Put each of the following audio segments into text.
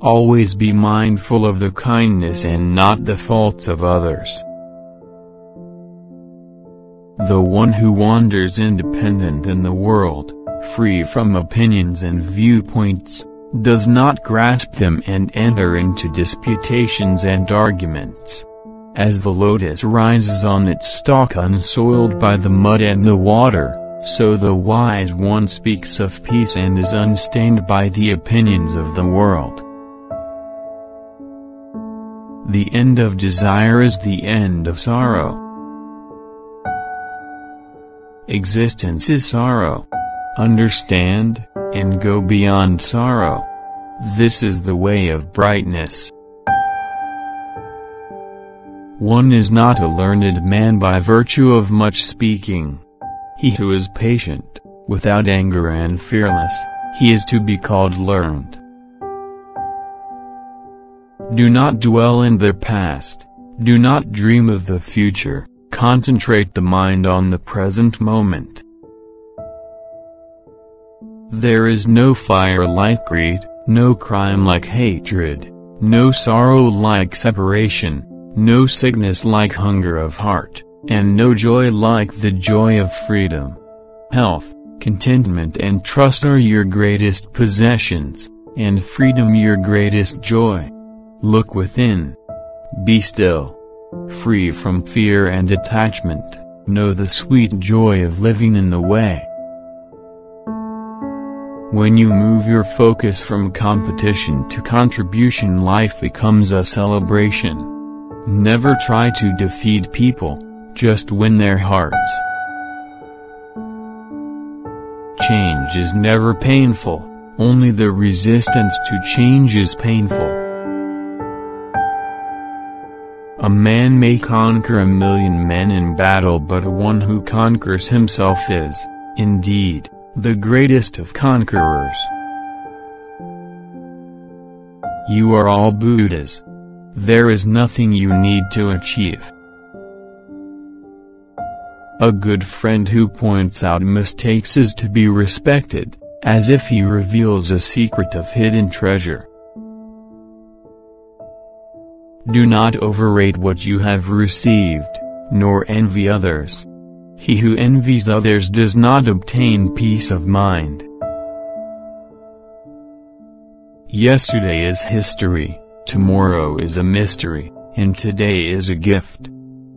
Always be mindful of the kindness and not the faults of others. The one who wanders independent in the world, free from opinions and viewpoints, does not grasp them and enter into disputations and arguments. As the lotus rises on its stalk unsoiled by the mud and the water, so the wise one speaks of peace and is unstained by the opinions of the world. The end of desire is the end of sorrow. Existence is sorrow. Understand, and go beyond sorrow. This is the way of brightness. One is not a learned man by virtue of much speaking. He who is patient, without anger and fearless, he is to be called learned. Do not dwell in the past, do not dream of the future, concentrate the mind on the present moment. There is no fire like greed, no crime like hatred, no sorrow like separation, no sickness like hunger of heart, and no joy like the joy of freedom. Health, contentment and trust are your greatest possessions, and freedom your greatest joy. Look within. Be still. Free from fear and attachment, know the sweet joy of living in the way. When you move your focus from competition to contribution, life becomes a celebration. Never try to defeat people, just win their hearts. Change is never painful, only the resistance to change is painful. A man may conquer 1,000,000 men in battle, but one who conquers himself is, indeed, the greatest of conquerors. You are all Buddhas. There is nothing you need to achieve. A good friend who points out mistakes is to be respected, as if he reveals a secret of hidden treasure. Do not overrate what you have received, nor envy others. He who envies others does not obtain peace of mind. Yesterday is history, tomorrow is a mystery, and today is a gift.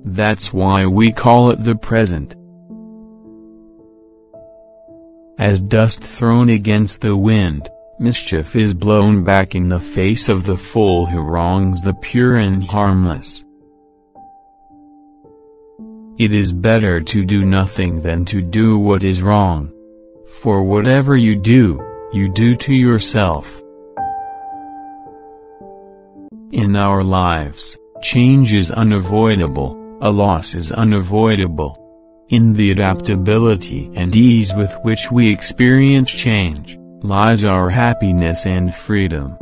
That's why we call it the present. As dust thrown against the wind, mischief is blown back in the face of the fool who wrongs the pure and harmless. It is better to do nothing than to do what is wrong. For whatever you do to yourself. In our lives, change is unavoidable, a loss is unavoidable. In the adaptability and ease with which we experience change, lies our happiness and freedom.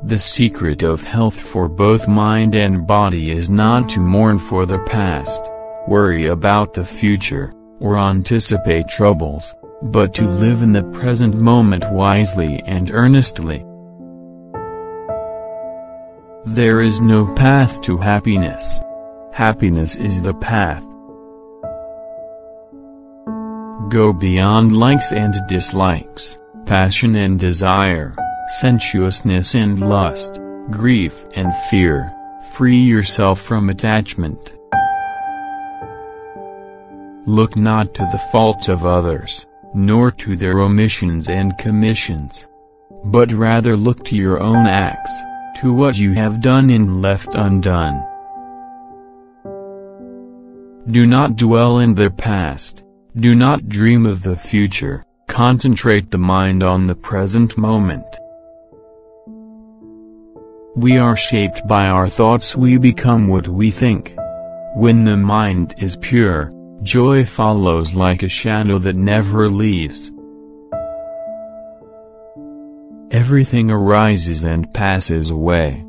The secret of health for both mind and body is not to mourn for the past, worry about the future, or anticipate troubles, but to live in the present moment wisely and earnestly. There is no path to happiness. Happiness is the path. Go beyond likes and dislikes, passion and desire, sensuousness and lust, grief and fear. Free yourself from attachment. Look not to the faults of others, nor to their omissions and commissions. But rather look to your own acts, to what you have done and left undone. Do not dwell in the past. Do not dream of the future, concentrate the mind on the present moment. We are shaped by our thoughts, we become what we think. When the mind is pure, joy follows like a shadow that never leaves. Everything arises and passes away.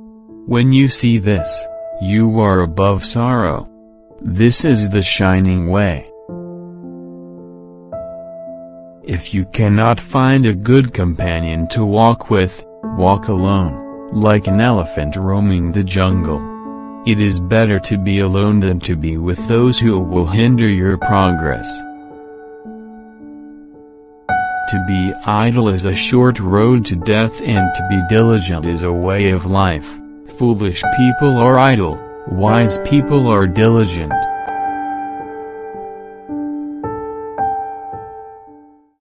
When you see this, you are above sorrow. This is the shining way. If you cannot find a good companion to walk with, walk alone, like an elephant roaming the jungle. It is better to be alone than to be with those who will hinder your progress. To be idle is a short road to death, and to be diligent is a way of life. Foolish people are idle, wise people are diligent.